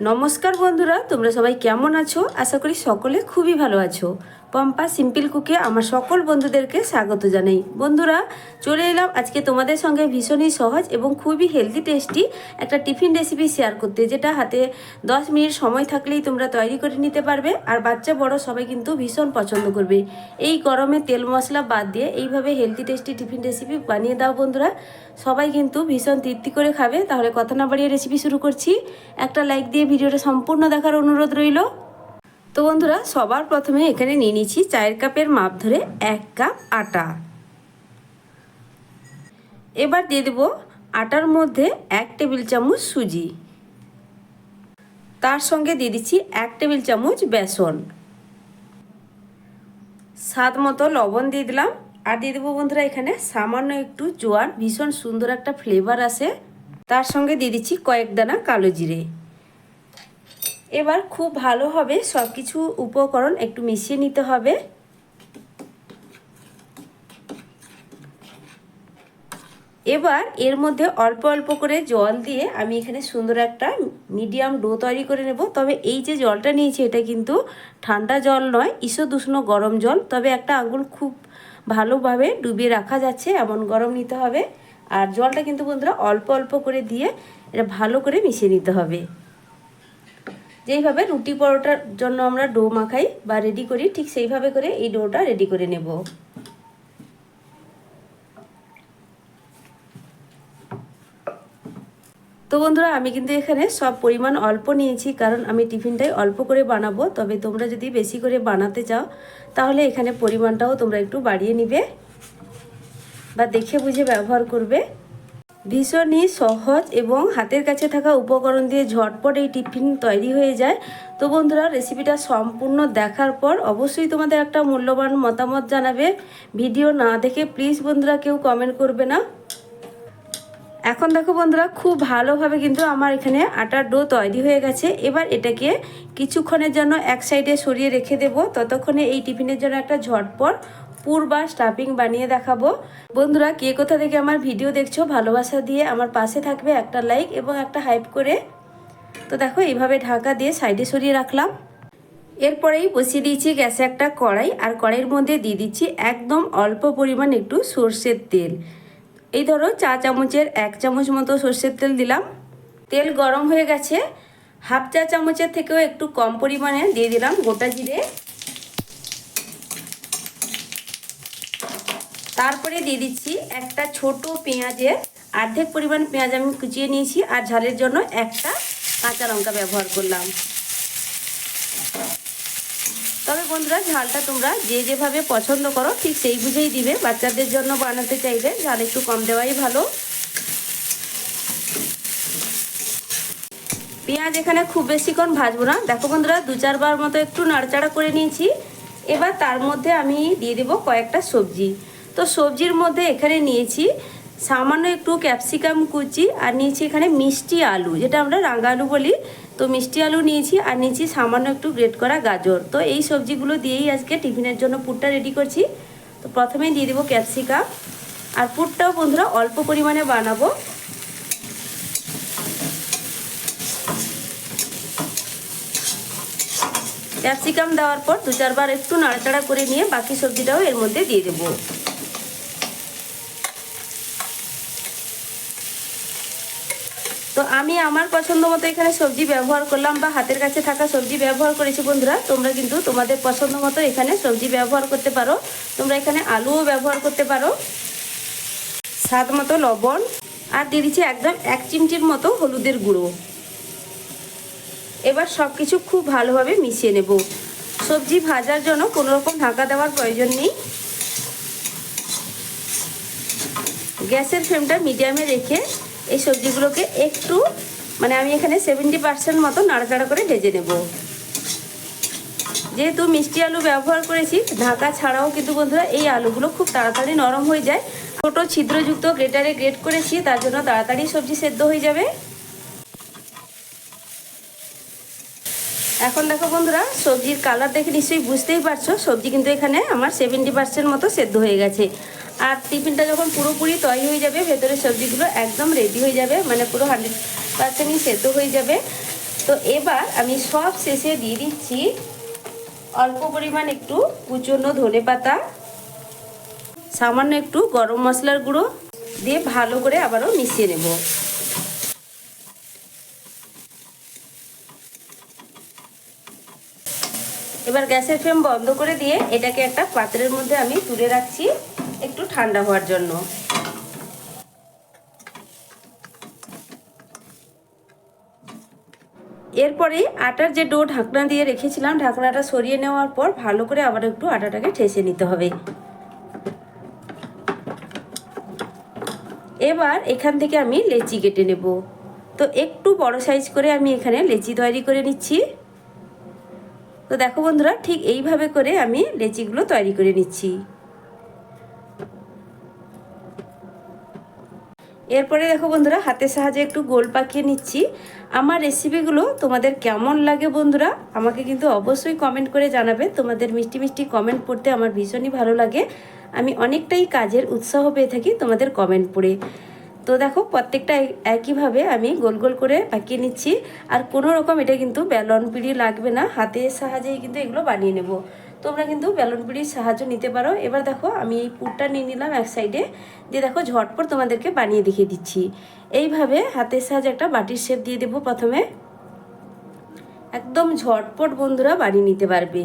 নমস্কার বন্ধুরা, তোমরা সবাই কেমন আছো? আশা করি সকলে খুবই ভালো আছো। পম্পা সিম্পল কুকে আমার সকল বন্ধুদেরকে স্বাগত জানাই। বন্ধুরা, চলে এলাম আজকে তোমাদের সঙ্গে ভীষণই সহজ এবং খুবই হেলদি টেস্টি একটা টিফিন রেসিপি শেয়ার করতে, যেটা হাতে 10 মিনিট সময় থাকলেই তোমরা তৈরি করে নিতে পারবে। আর বাচ্চা বড় সবাই কিন্তু ভীষণ পছন্দ করবে। এই গরমে তেল মশলা বাদ দিয়ে এইভাবে হেলদি টেস্টি টিফিন রেসিপি বানিয়ে দাও বন্ধুরা, সবাই কিন্তু ভীষণ তৃপ্তি করে খাবে। তাহলে কথা না বাড়িয়ে রেসিপি শুরু করছি। একটা লাইক দিয়ে ভিডিওটা সম্পূর্ণ দেখার অনুরোধ রইল। তো বন্ধুরা, সবার প্রথমে এখানে নিয়ে নিচ্ছি চায়ের কাপের মাপ ধরে 1 কাপ আটা। এবার দিয়ে দেব আটার মধ্যে 1 টেবিল চামচ সুজি, তার সঙ্গে দিয়ে দিচ্ছি 1 টেবিল চামচ বেসন, স্বাদ মতো লবণ দিয়ে দিলাম। আর দিয়ে দেবো বন্ধুরা এখানে সামান্য একটু জোয়ান, ভীষণ সুন্দর একটা ফ্লেভার আসে। তার সঙ্গে দিয়ে দিচ্ছি কয়েক দানা কালো জিরে। এবার খুব ভালোভাবে সব কিছু উপকরণ একটু মিশিয়ে নিতে হবে। এবার এর মধ্যে অল্প অল্প করে জল দিয়ে আমি এখানে সুন্দর একটা মিডিয়াম ডো তৈরি করে নেব। তবে এই যে জলটা নিয়েছি এটা কিন্তু ঠান্ডা জল নয়, ঈষৎ উষ্ণ গরম জল। তবে একটা আঙুল খুব ভালোভাবে ডুবিয়ে রাখা যাচ্ছে এমন গরম নিতে হবে। আর জলটা কিন্তু বন্ধুরা অল্প অল্প করে দিয়ে এটা ভালো করে মিশিয়ে নিতে হবে। যেইভাবে রুটি পরোটার জন্য আমরা ডো মাখাই বা রেডি করি, ঠিক সেইভাবে করে এই ডোটা রেডি করে নেব। তো বন্ধুরা, আমি কিন্তু এখানে সব পরিমাণ অল্প নিয়েছি, কারণ আমি টিফিনটাই অল্প করে বানাবো। তবে তোমরা যদি বেশি করে বানাতে চাও তাহলে এখানে পরিমাণটাও তোমরা একটু বাড়িয়ে নিবে বা দেখে বুঝে ব্যবহার করবে। ভীষণই সহজ এবং হাতের কাছে থাকা উপকরণ দিয়ে ঝটপট এই টিফিন তৈরি হয়ে যায়। তো বন্ধুরা, রেসিপিটা সম্পূর্ণ দেখার পর অবশ্যই তোমাদের একটা মূল্যবান মতামত জানাবে। ভিডিও না দেখে প্লিজ বন্ধুরা কেউ কমেন্ট করবে না। এখন দেখো বন্ধুরা, খুব ভালোভাবে কিন্তু আমার এখানে আটার ডো তৈরি হয়ে গেছে। এবার এটাকে কিছুক্ষণের জন্য এক সাইডে সরিয়ে রেখে দেব। ততক্ষণে এই টিফিনের জন্য একটা ঝটপট পুর বা স্টাফিং বানিয়ে দেখাবো। বন্ধুরা, কে কোথা থেকে আমার ভিডিও দেখছো, ভালোবাসা দিয়ে আমার পাশে থাকবে, একটা লাইক এবং একটা হাইপ করে। তো দেখো এইভাবে ঢাকা দিয়ে সাইডে সরিয়ে রাখলাম। এরপরেই বসিয়ে দিয়েছি গ্যাসে একটা কড়াই। আর কড়াইয়ের মধ্যে দিয়ে দিচ্ছি একদম অল্প পরিমাণ একটু সর্ষের তেল। এই ধরো চা চামচের 1 চামচ মতো সর্ষের তেল দিলাম। তেল গরম হয়ে গেছে। হাফ চা চামচের থেকেও একটু কম পরিমাণে দিয়ে দিলাম গোটা জিরে। তারপরে দিয়ে দিচ্ছি একটা ছোট পেঁয়াজের অর্ধেক পরিমাণ পেঁয়াজ আমি কুচিয়ে নিয়েছি। আর ঝালের জন্য একটা কাঁচা লঙ্কা ব্যবহার করলাম। তবে বন্ধুরা, ঝালটা তোমরা যে যেভাবে পছন্দ করো ঠিক সেই বুঝেই দিবে। বাচ্চাদের জন্য বানাতে চাইলে ঝাল একটু কম দেওয়াই ভালো। পেঁয়াজ এখানে খুব বেশিক্ষণ ভাজবো না। দেখো বন্ধুরা, 2-4 বার মতো একটু নাড়াচাড়া করে নিয়েছি। এবার তার মধ্যে আমি দিয়ে দেবো কয়েকটা সবজি। তো সবজির মধ্যে এখানে নিয়েছি সামান্য একটু ক্যাপসিকাম কুচি, আর নিয়েছি এখানে মিষ্টি আলু, যেটা আমরা রাঙা আলু বলি। তো মিষ্টি আলু নিয়েছি, আর নিয়েছি সামান্য একটু গ্রেট করা গাজর। তো এই সবজিগুলো দিয়েই আজকে টিফিনের জন্য পুরটা রেডি করছি। তো প্রথমেই দিয়ে দেবো ক্যাপসিকাম। আর পুরটাও বন্ধুরা অল্প পরিমাণে বানাবো। ক্যাপসিকাম দেওয়ার পর 2-4 বার একটু নাড়াচাড়া করে নিয়ে বাকি সবজিটাও এর মধ্যে দিয়ে দেবো। তো আমি আমার পছন্দ মতো এখানে সবজি ব্যবহার করলাম বা হাতের কাছে থাকা সবজি ব্যবহার করেছি। বন্ধুরা, তোমরা কিন্তু তোমাদের পছন্দ মতো এখানে সবজি ব্যবহার করতে পারো। তোমরা এখানে আলুও ব্যবহার করতে পারো। স্বাদ মতো লবণ, আর দিয়ে দিচ্ছি একদম 1 চিমটির মতো হলুদের গুঁড়ো। এবার সব কিছু খুব ভালোভাবে মিশিয়ে নেব। সবজি ভাজার জন্য কোনো রকম ঢাকা দেওয়ার প্রয়োজন নেই। গ্যাসের ফ্লেমটা মিডিয়ামে রেখে এই সবজিগুলোকে একটু আমি এখানে 70% মতো নাড়াচাড়া করে ভেজে নেব। যেহেতু মিষ্টি আলু ব্যবহার করেছি, ঢাকা ছাড়াও কিন্তু বন্ধুরা এই আলুগুলো খুব তাড়াতাড়ি নরম হয়ে যায়। ছোটো ছিদ্রযুক্ত গ্রেটারে গ্রেট করেছি, তার জন্য তাড়াতাড়ি সবজি সেদ্ধ হয়ে যাবে। এখন দেখো বন্ধুরা, সবজির কালার দেখে নিশ্চয়ই বুঝতেই পারছো সবজি কিন্তু এখানে আমার 70% মতো সেদ্ধ হয়ে গেছে। আর টিফিনটা যখন পুরোপুরি তৈরি হয়ে যাবে, ভেতরের সবজিগুলো একদম রেডি হয়ে যাবে, পুরো 100% সেদ্ধ হয়ে যাবে। তো এবার আমি সব শেষে দিয়ে দিচ্ছি অল্প পরিমাণ একটু কুচনো ধনেপাতা, সামান্য একটু গরম মশলার গুঁড়ো দিয়ে ভালো করে আবারও মিশিয়ে নেব। এবার গ্যাসের ফ্লেম বন্ধ করে দিয়ে এটাকে একটা পাত্রের মধ্যে আমি তুলে রাখছি একটু ঠান্ডা হওয়ার জন্য। এরপরে আটার যে ডো ঢাকনা দিয়ে রেখেছিলাম, ঢাকনাটা সরিয়ে নেওয়ার পর ভালো করে আবার একটু আটাটাকে ঠেসে নিতে হবে। এবার এখান থেকে আমি লেচি কেটে নেব। তো একটু বড় সাইজ করে আমি এখানে লেচি তৈরি করে নিচ্ছি। তো দেখো বন্ধুরা, ঠিক এইভাবে করে আমি লেচিগুলো তৈরি করে নিচ্ছি। এরপরে দেখো বন্ধুরা, হাতের সাহায্যে একটু গোল পাকিয়ে নিচ্ছি। আমার রেসিপিগুলো তোমাদের কেমন লাগে বন্ধুরা আমাকে কিন্তু অবশ্যই কমেন্ট করে জানাবে। তোমাদের মিষ্টি মিষ্টি কমেন্ট পড়তে আমার ভীষণই ভালো লাগে। আমি অনেকটাই কাজের উৎসাহ পেয়ে থাকি তোমাদের কমেন্ট পড়ে। তো দেখো প্রত্যেকটা একইভাবে আমি গোল গোল করে পাকিয়ে নিচ্ছি। আর কোনো রকম এটা কিন্তু বেলন পিঁড়ি লাগবে না, হাতের সাহায্যেই কিন্তু এগুলো বানিয়ে নেব। তোমরা কিন্তু বেলন পিঁড়ির সাহায্য নিতে পারো। এবার দেখো আমি এই পুরটা নিয়ে নিলাম এক সাইডে, দিয়ে দেখো ঝটপট তোমাদেরকে বানিয়ে দেখিয়ে দিচ্ছি। এইভাবে হাতের সাহায্যে একটা বাটির শেপ দিয়ে দেবো প্রথমে। একদম ঝটপট বন্ধুরা বানিয়ে নিতে পারবে।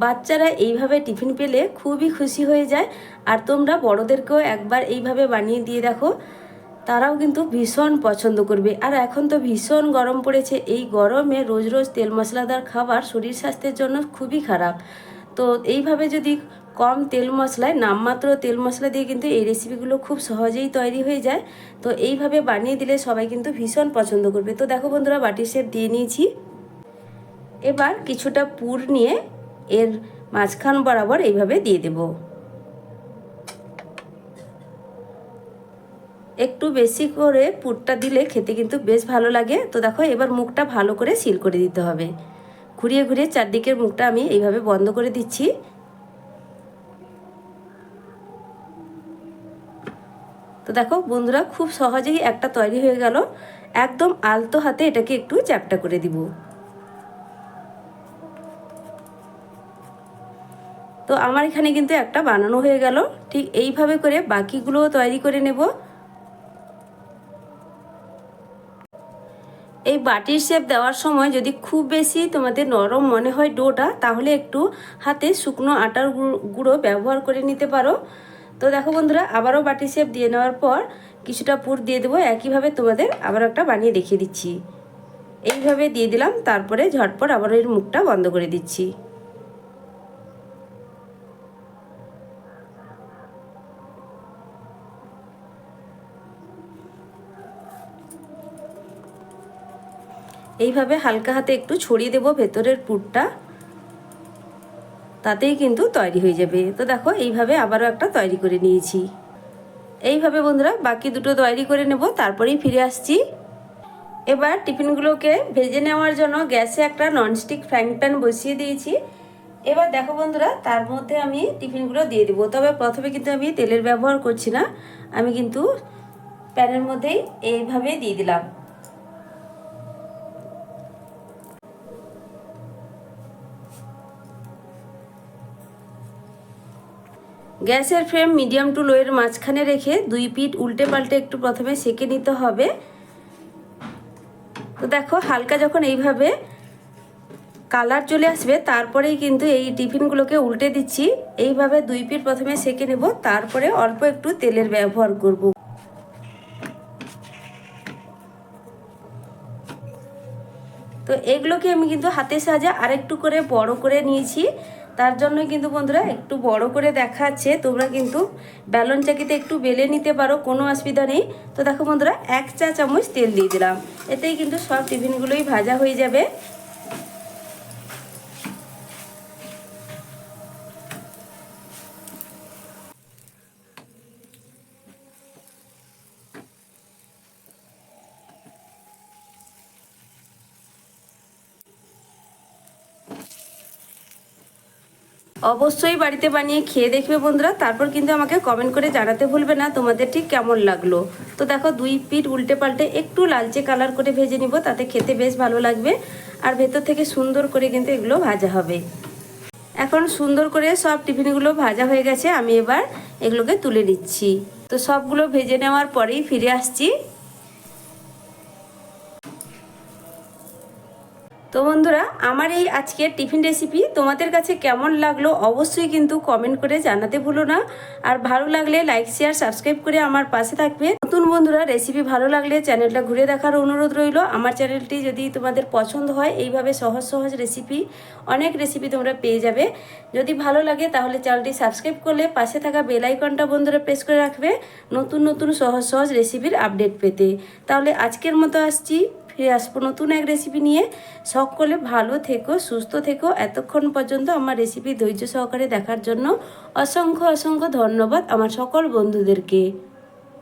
বাচ্চারা এইভাবে টিফিন পেলে খুবই খুশি হয়ে যায়। আর তোমরা বড়দেরকেও একবার এইভাবে বানিয়ে দিয়ে দেখো, তারাও কিন্তু ভীষণ পছন্দ করবে। আর এখন তো ভীষণ গরম পড়েছে, এই গরমে রোজ রোজ তেল মশলাদার খাবার শরীর স্বাস্থ্যের জন্য খুবই খারাপ। তো এইভাবে যদি কম তেল মশলায়, নামমাত্র তেল মশলা দিয়ে কিন্তু এই রেসিপিগুলো খুব সহজেই তৈরি হয়ে যায়। তো এইভাবে বানিয়ে দিলে সবাই কিন্তু ভীষণ পছন্দ করবে। তো দেখো বন্ধুরা, বাটির শেপ দিয়ে নিয়েছি। এবার কিছুটা পুর নিয়ে এর মাঝখান বরাবর এইভাবে দিয়ে দেব। একটু বেশি করে পুরটা দিলে খেতে কিন্তু বেশ ভালো লাগে। তো দেখো এবার মুখটা ভালো করে সিল করে দিতে হবে। ঘুরিয়ে ঘুরিয়ে চারদিকের মুখটা আমি এইভাবে বন্ধ করে দিচ্ছি। তো দেখো বন্ধুরা, খুব সহজেই একটা তৈরি হয়ে গেল। একদম আলতো হাতে এটাকে একটু চ্যাপ্টা করে দিব। তো আমার এখানে কিন্তু একটা বানানো হয়ে গেল। ঠিক এইভাবে করে বাকিগুলোও তৈরি করে নেব। এই বাটির শেপ দেওয়ার সময় যদি খুব বেশি তোমাদের নরম মনে হয় ডোটা, তাহলে একটু হাতে শুকনো আটার গুঁড়ো ব্যবহার করে নিতে পারো। তো দেখো বন্ধুরা, আবারও বাটির শেপ দিয়ে নেওয়ার পর কিছুটা পুর দিয়ে দেবো। একইভাবে তোমাদের আবার একটা বানিয়ে দেখিয়ে দিচ্ছি। এইভাবে দিয়ে দিলাম, তারপরে ঝটপট আবার এর মুখটা বন্ধ করে দিচ্ছি। এইভাবে হালকা হাতে একটু ছড়িয়ে দেব ভেতরের পুরটা, তাতেই কিন্তু তৈরি হয়ে যাবে। তো দেখো এইভাবে আবারও একটা তৈরি করে নিয়েছি। এইভাবে বন্ধুরা বাকি দুটো তৈরি করে নেব, তারপরেই ফিরে আসছি। এবার টিফিনগুলোকে ভেজে নেওয়ার জন্য গ্যাসে একটা ননস্টিক ফ্রাইং প্যান বসিয়ে দিয়েছি। এবার দেখো বন্ধুরা, তার মধ্যে আমি টিফিনগুলো দিয়ে দেবো। তবে প্রথমে কিন্তু আমি তেলের ব্যবহার করছি না, আমি কিন্তু প্যানের মধ্যেই এইভাবে দিয়ে দিলাম। গ্যাসের ফ্লেম মিডিয়াম টু লোয়ের মাঝখানে রেখে দুই পিঠ উল্টে পাল্টে একটু প্রথমে সেঁকে নিতে হবে। তো দেখো হালকা যখন এইভাবে কালার চলে আসবে, তারপরেই কিন্তু এই টিফিনগুলোকে উল্টে দিচ্ছি। এইভাবে দুই পিঠ প্রথমে সেঁকে নেব, তারপরে অল্প একটু তেলের ব্যবহার করব। তো এগুলোকে আমি কিন্তু হাতের সাহায্যে আরেকটু করে বড় করে নিয়েছি। তার জন্য কিন্তু বন্ধুরা একটু বড় করে দেখাচ্ছে। তোমরা কিন্তু বেলন চাকিতে একটু বেলে নিতে পারো, কোনো অসুবিধা নেই। তো দেখো বন্ধুরা, 1 চা চামচ তেল দিয়ে দিলাম। এতেই কিন্তু সব টিফিনগুলোই ভাজা হয়ে যাবে। অবশ্যই বাড়িতে বানিয়ে খেয়ে দেখবে বন্ধুরা, তারপর কিন্তু আমাকে কমেন্ট করে জানাতে ভুলবে না তোমাদের ঠিক কেমন লাগলো। তো দেখো 2 পিঠ উল্টে পাল্টে একটু লালচে কালার করে ভেজে নিব, তাতে খেতে বেশ ভালো লাগবে। আর ভেতর থেকে সুন্দর করে কিন্তু এগুলো ভাজা হবে। এখন সুন্দর করে সব টিফিনগুলো ভাজা হয়ে গেছে, আমি এবার এগুলোকে তুলে নিচ্ছি। তো সবগুলো ভেজে নেওয়ার পরেই ফিরে আসছি। তো বন্ধুরা, আমার এই আজকের টিফিন রেসিপি তোমাদের কাছে কেমন লাগলো অবশ্যই কিন্তু কমেন্ট করে জানাতে ভুলো না। আর ভালো লাগলে লাইক শেয়ার সাবস্ক্রাইব করে আমার পাশে থাকবে। নতুন বন্ধুরা, রেসিপি ভালো লাগলে চ্যানেলটা ঘুরে দেখার অনুরোধ রইল। আমার চ্যানেলটি যদি তোমাদের পছন্দ হয়, এইভাবে সহজ সহজ রেসিপি, অনেক রেসিপি তোমরা পেয়ে যাবে। যদি ভালো লাগে তাহলে চ্যানেলটি সাবস্ক্রাইব করলে পাশে থাকা বেল আইকনটা বন্ধুরা প্রেস করে রাখবে নতুন নতুন সহজ সহজ রেসিপির আপডেট পেতে। তাহলে আজকের মতো আসছি, ফিরে আসবো নতুন এক রেসিপি নিয়ে। সকলে ভালো থেকো, সুস্থ থেকো। এতক্ষণ পর্যন্ত আমার রেসিপি ধৈর্য সহকারে দেখার জন্য অসংখ্য অসংখ্য ধন্যবাদ আমার সকল বন্ধুদেরকে।